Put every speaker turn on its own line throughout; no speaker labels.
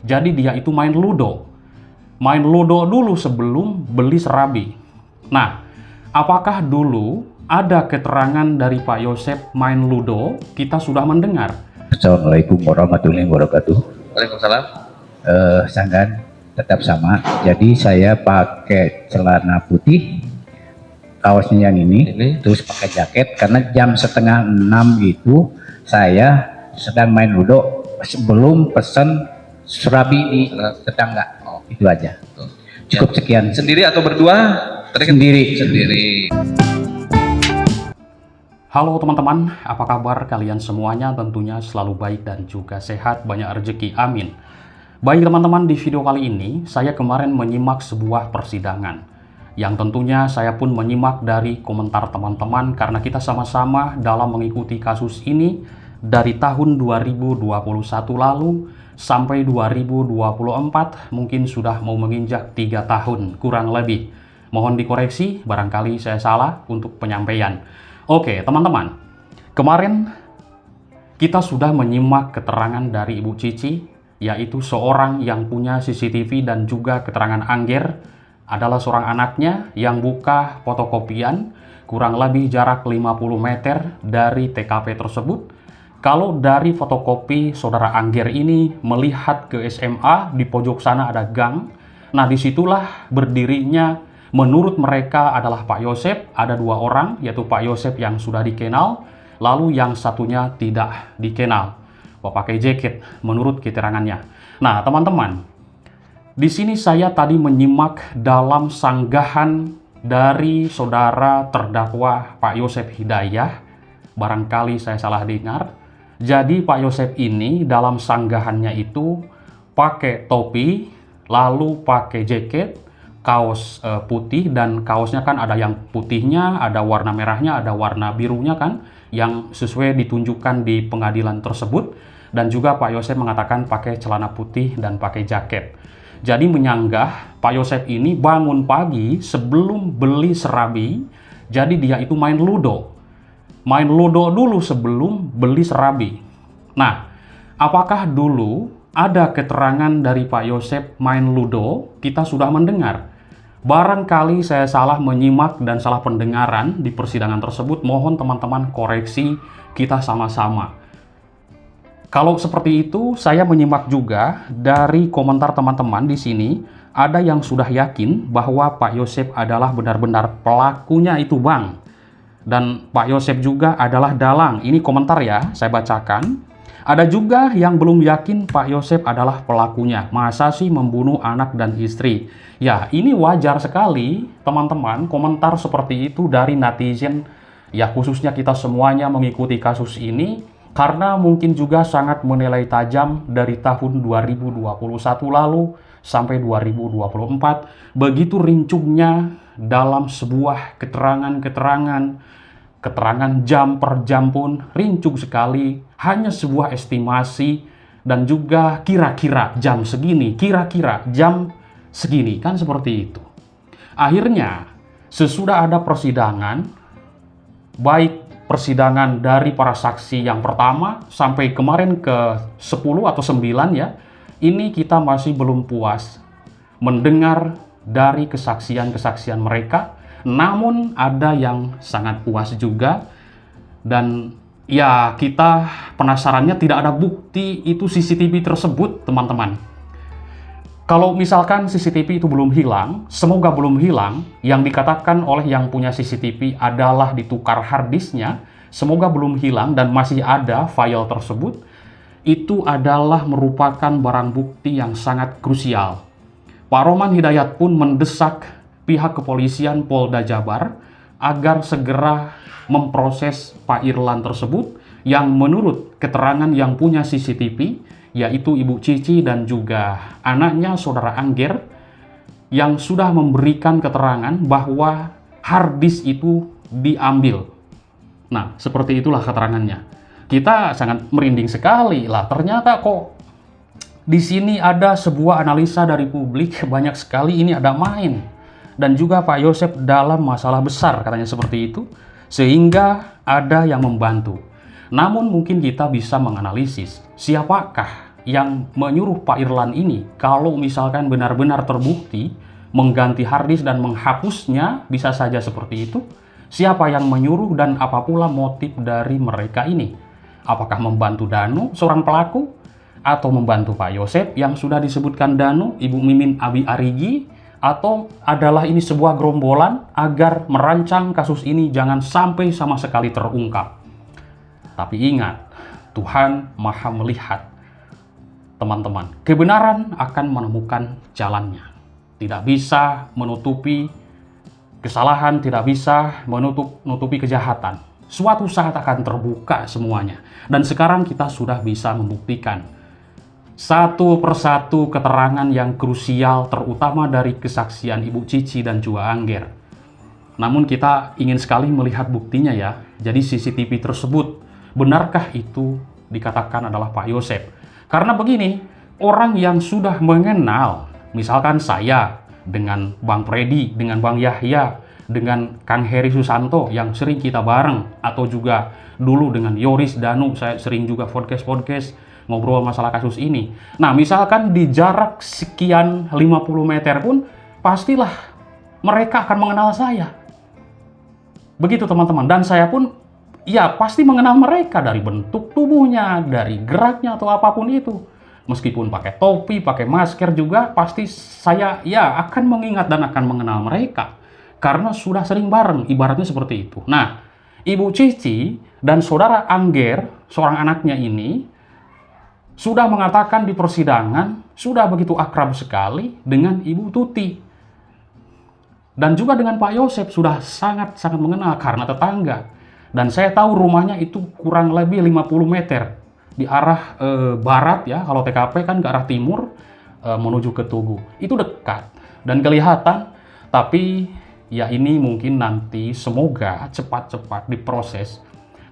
Jadi dia itu main ludo. Main ludo dulu sebelum beli serabi. Nah, apakah dulu ada keterangan dari Pak Yosep main ludo? Kita sudah mendengar.
Assalamualaikum warahmatullahi wabarakatuh.
Waalaikumsalam.
Sanggan tetap sama. Jadi saya pakai celana putih, kaosnya yang ini, terus pakai jaket karena jam 5:30 itu saya sedang main ludo sebelum pesan surabi di tetangga. Itu aja. Cukup sekian.
Sendiri atau berdua?
Sendiri.
Halo teman-teman, apa kabar kalian semuanya? Tentunya selalu baik dan juga sehat, banyak rezeki, amin. Baik teman-teman, di video kali ini saya kemarin menyimak sebuah persidangan yang tentunya saya pun menyimak dari komentar teman-teman karena kita sama-sama dalam mengikuti kasus ini dari tahun 2021 lalu sampai 2024, mungkin sudah mau menginjak 3 tahun kurang lebih. Mohon dikoreksi barangkali saya salah untuk penyampaian. Oke teman-teman, kemarin kita sudah menyimak keterangan dari Ibu Cici, yaitu seorang yang punya CCTV dan juga keterangan Angger adalah seorang anaknya yang buka fotokopian kurang lebih jarak 50 meter dari TKP tersebut. Kalau dari fotokopi saudara Angger ini melihat ke SMA, di pojok sana ada gang. Nah disitulah berdirinya menurut mereka adalah Pak Yosep. Ada 2 orang, yaitu Pak Yosep yang sudah dikenal, lalu yang satunya tidak dikenal. Pakai jaket menurut keterangannya. Nah teman-teman, di sini saya tadi menyimak dalam sanggahan dari saudara terdakwa Pak Yosep Hidayah. Barangkali saya salah dengar. Jadi Pak Yosep ini dalam sanggahannya itu pakai topi, lalu pakai jaket, kaos putih, dan kaosnya kan ada yang putihnya, ada warna merahnya, ada warna birunya kan, yang sesuai ditunjukkan di pengadilan tersebut. Dan juga Pak Yosep mengatakan pakai celana putih dan pakai jaket. Jadi menyanggah Pak Yosep ini bangun pagi sebelum beli serabi. Jadi dia itu main ludo. Main ludo dulu sebelum beli serabi. Nah, apakah dulu ada keterangan dari Pak Yosep main ludo? Kita sudah mendengar. Barangkali saya salah menyimak dan salah pendengaran di persidangan tersebut. Mohon teman-teman koreksi kita sama-sama. Kalau seperti itu, saya menyimak juga dari komentar teman-teman di sini. Ada yang sudah yakin bahwa Pak Yosep adalah benar-benar pelakunya itu Bang. Dan Pak Yosep juga adalah dalang. Ini komentar ya, saya bacakan. Ada juga yang belum yakin Pak Yosep adalah pelakunya. Masa sih membunuh anak dan istri? Ya, ini wajar sekali teman-teman, komentar seperti itu dari netizen. Ya, khususnya kita semuanya mengikuti kasus ini. Karena mungkin juga sangat menilai tajam dari tahun 2021 lalu sampai 2024. Begitu rincungnya dalam sebuah keterangan jam per jam pun rincung sekali. Hanya sebuah estimasi dan juga kira-kira jam segini, kira-kira jam segini, kan seperti itu. Akhirnya sesudah ada persidangan, baik persidangan dari para saksi yang pertama sampai kemarin ke 10 atau 9 ya, ini kita masih belum puas mendengar dari kesaksian-kesaksian mereka. Namun ada yang sangat puas juga. Dan ya kita penasarannya tidak ada bukti itu CCTV tersebut teman-teman. Kalau misalkan CCTV itu belum hilang, semoga belum hilang, yang dikatakan oleh yang punya CCTV adalah ditukar harddisknya, semoga belum hilang dan masih ada file tersebut, itu adalah merupakan barang bukti yang sangat krusial. Pak Roman Hidayat pun mendesak pihak kepolisian Polda Jabar agar segera memproses Pak Irlan tersebut yang menurut keterangan yang punya CCTV, yaitu Ibu Cici dan juga anaknya saudara Angger, yang sudah memberikan keterangan bahwa harddisk itu diambil. Nah, seperti itulah keterangannya. Kita sangat merinding sekali lah. Ternyata kok di sini ada sebuah analisa dari publik, banyak sekali ini ada main. Dan juga Pak Yosep dalam masalah besar, katanya seperti itu, sehingga ada yang membantu. Namun mungkin kita bisa menganalisis siapakah yang menyuruh Pak Irlan ini, kalau misalkan benar-benar terbukti mengganti harddisk dan menghapusnya, bisa saja seperti itu. Siapa yang menyuruh dan apa pula motif dari mereka ini? Apakah membantu Danu, seorang pelaku, atau membantu Pak Yosep yang sudah disebutkan Danu, Ibu Mimin Abi Arigi, atau adalah ini sebuah gerombolan agar merancang kasus ini jangan sampai sama sekali terungkap? Tapi ingat, Tuhan Maha Melihat. Teman-teman, kebenaran akan menemukan jalannya. Tidak bisa menutupi kesalahan, tidak bisa menutupi kejahatan. Suatu saat akan terbuka semuanya. Dan sekarang kita sudah bisa membuktikan satu persatu keterangan yang krusial, terutama dari kesaksian Ibu Cici dan juga Angger. Namun kita ingin sekali melihat buktinya ya. Jadi CCTV tersebut, benarkah itu dikatakan adalah Pak Yosep? Karena begini, orang yang sudah mengenal, misalkan saya dengan Bang Freddy, dengan Bang Yahya, dengan Kang Heri Susanto yang sering kita bareng, atau juga dulu dengan Yoris Danu, saya sering juga podcast ngobrol masalah kasus ini. Nah, misalkan di jarak sekian 50 meter pun, pastilah mereka akan mengenal saya. Begitu teman-teman, dan saya pun ya pasti mengenal mereka dari bentuk tubuhnya, dari geraknya atau apapun itu. Meskipun pakai topi, pakai masker juga, pasti saya ya akan mengingat dan akan mengenal mereka. Karena sudah sering bareng, ibaratnya seperti itu. Nah, Ibu Cici dan Saudara Angger, seorang anaknya ini, sudah mengatakan di persidangan, sudah begitu akrab sekali dengan Ibu Tuti. Dan juga dengan Pak Yosep sudah sangat-sangat mengenal karena tetangga. Dan saya tahu rumahnya itu kurang lebih 50 meter di arah barat ya, kalau TKP kan ke arah timur menuju ke Tugu. Itu dekat dan kelihatan, tapi ya ini mungkin nanti semoga cepat-cepat diproses.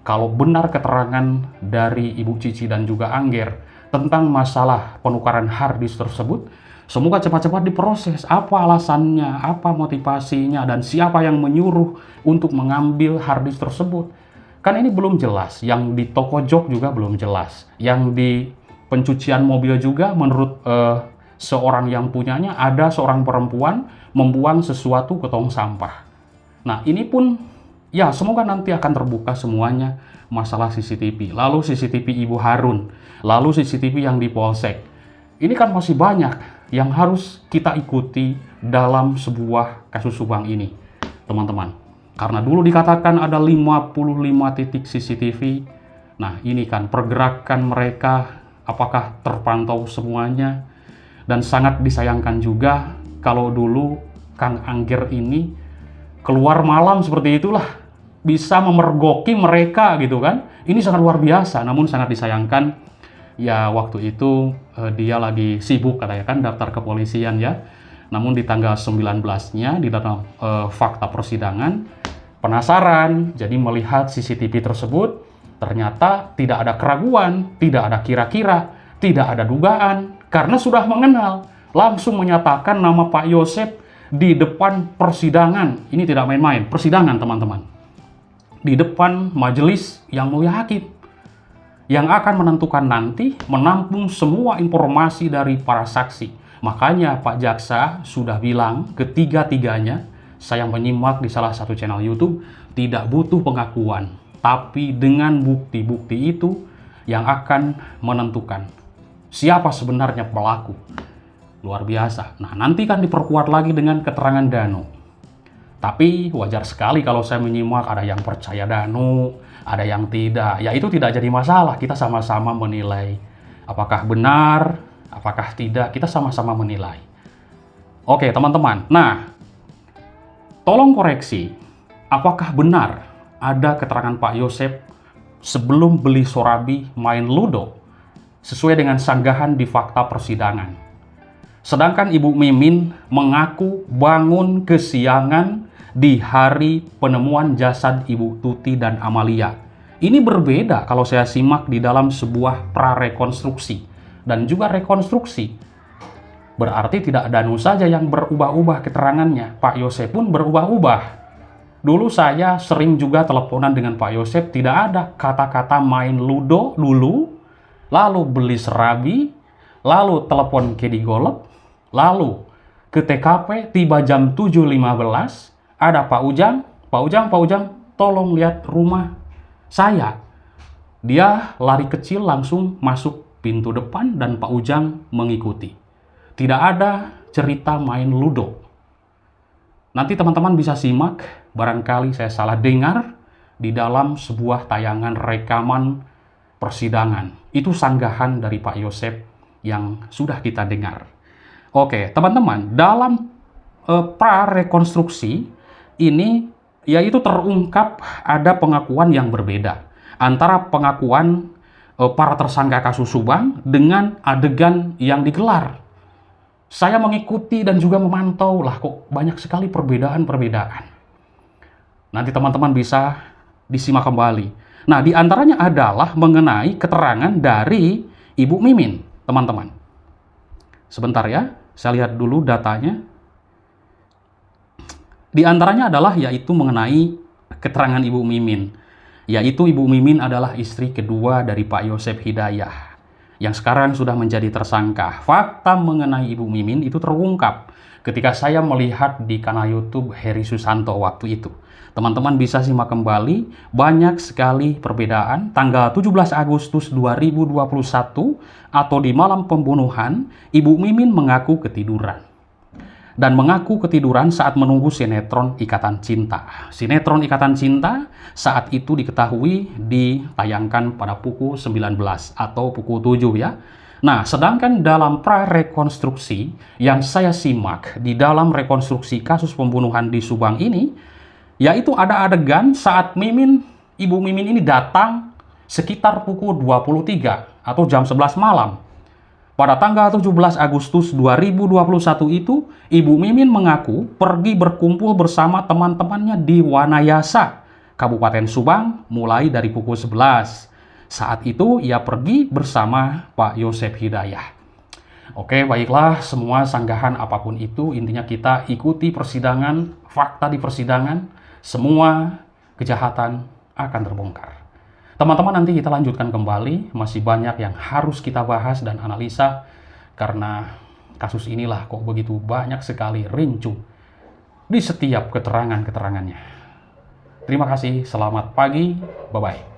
Kalau benar keterangan dari Ibu Cici dan juga Angger tentang masalah penukaran harddisk tersebut, semoga cepat-cepat diproses. Apa alasannya, apa motivasinya, dan siapa yang menyuruh untuk mengambil harddisk tersebut. Kan ini belum jelas. Yang di toko jok juga belum jelas. Yang di pencucian mobil juga menurut seorang yang punyanya, ada seorang perempuan membuang sesuatu ke tong sampah. Nah, ini pun ya semoga nanti akan terbuka semuanya masalah CCTV. Lalu CCTV Ibu Harun, lalu CCTV yang di Polsek. Ini kan masih banyak yang harus kita ikuti dalam sebuah kasus Subang ini, teman-teman. Karena dulu dikatakan ada 55 titik CCTV. Nah, ini kan pergerakan mereka apakah terpantau semuanya. Dan sangat disayangkan juga kalau dulu Kang Angger ini keluar malam seperti itulah, bisa memergoki mereka gitu kan. Ini sangat luar biasa, namun sangat disayangkan. Ya waktu itu dia lagi sibuk katanya kan daftar kepolisian ya. Namun di tanggal 19-nya di dalam fakta persidangan penasaran, jadi melihat CCTV tersebut ternyata tidak ada keraguan, tidak ada kira-kira, tidak ada dugaan, karena sudah mengenal, langsung menyatakan nama Pak Yosep di depan persidangan. Ini tidak main-main, persidangan teman-teman. Di depan majelis yang mulia hakim, yang akan menentukan nanti, menampung semua informasi dari para saksi. Makanya Pak Jaksa sudah bilang ketiga-tiganya, saya menyimak di salah satu channel YouTube, tidak butuh pengakuan, tapi dengan bukti-bukti itu yang akan menentukan siapa sebenarnya pelaku. Luar biasa. Nah, nanti kan diperkuat lagi dengan keterangan Danu. Tapi wajar sekali kalau saya menyimak ada yang percaya Danu, ada yang tidak. Ya itu tidak jadi masalah, kita sama-sama menilai apakah benar, apakah tidak, kita sama-sama menilai. Oke teman-teman, nah tolong koreksi, apakah benar ada keterangan Pak Yosep sebelum beli Sorabi main Ludo sesuai dengan sanggahan di fakta persidangan. Sedangkan Ibu Mimin mengaku bangun kesiangan di hari penemuan jasad Ibu Tuti dan Amalia. Ini berbeda kalau saya simak di dalam sebuah prarekonstruksi dan juga rekonstruksi. Berarti tidak Danu saja yang berubah-ubah keterangannya, Pak Yosep pun berubah-ubah. Dulu saya sering juga teleponan dengan Pak Yosep, tidak ada kata-kata main Ludo dulu, lalu beli Serabi, lalu telepon ke digolep, lalu ke TKP, tiba jam 7.15, ada Pak Ujang, Pak Ujang, tolong lihat rumah saya. Dia lari kecil langsung masuk pintu depan dan Pak Ujang mengikuti. Tidak ada cerita main ludo. Nanti teman-teman bisa simak, barangkali saya salah dengar, di dalam sebuah tayangan rekaman persidangan. Itu sanggahan dari Pak Yosep yang sudah kita dengar. Oke, teman-teman, dalam pra-rekonstruksi ini, yaitu terungkap ada pengakuan yang berbeda antara pengakuan para tersangka kasus Subang dengan adegan yang digelar. Saya mengikuti dan juga memantau, lah kok banyak sekali perbedaan-perbedaan. Nanti teman-teman bisa disimak kembali. Nah, di antaranya adalah mengenai keterangan dari Ibu Mimin, teman-teman. Sebentar ya, saya lihat dulu datanya. Di antaranya adalah yaitu mengenai keterangan Ibu Mimin. Yaitu Ibu Mimin adalah istri kedua dari Pak Yosep Hidayah, yang sekarang sudah menjadi tersangka. Fakta mengenai Ibu Mimin itu terungkap ketika saya melihat di kanal YouTube Heri Susanto waktu itu. Teman-teman bisa simak kembali, banyak sekali perbedaan. Tanggal 17 Agustus 2021 atau di malam pembunuhan, Ibu Mimin mengaku ketiduran. Dan mengaku ketiduran saat menunggu sinetron Ikatan Cinta. Sinetron Ikatan Cinta saat itu diketahui ditayangkan pada pukul 19 atau pukul 7 ya. Nah, sedangkan dalam pra-rekonstruksi yang saya simak di dalam rekonstruksi kasus pembunuhan di Subang ini, yaitu ada adegan saat Ibu Mimin ini datang sekitar pukul 23 atau jam 11 malam. Pada tanggal 17 Agustus 2021 itu, Ibu Mimin mengaku pergi berkumpul bersama teman-temannya di Wanayasa, Kabupaten Subang, mulai dari pukul 11. Saat itu, ia pergi bersama Pak Yosep Hidayah. Oke, baiklah, semua sanggahan apapun itu, intinya kita ikuti persidangan, fakta di persidangan, semua kejahatan akan terbongkar. Teman-teman, nanti kita lanjutkan kembali, masih banyak yang harus kita bahas dan analisa, karena kasus inilah kok begitu banyak sekali rincu di setiap keterangan-keterangannya. Terima kasih, selamat pagi, bye-bye.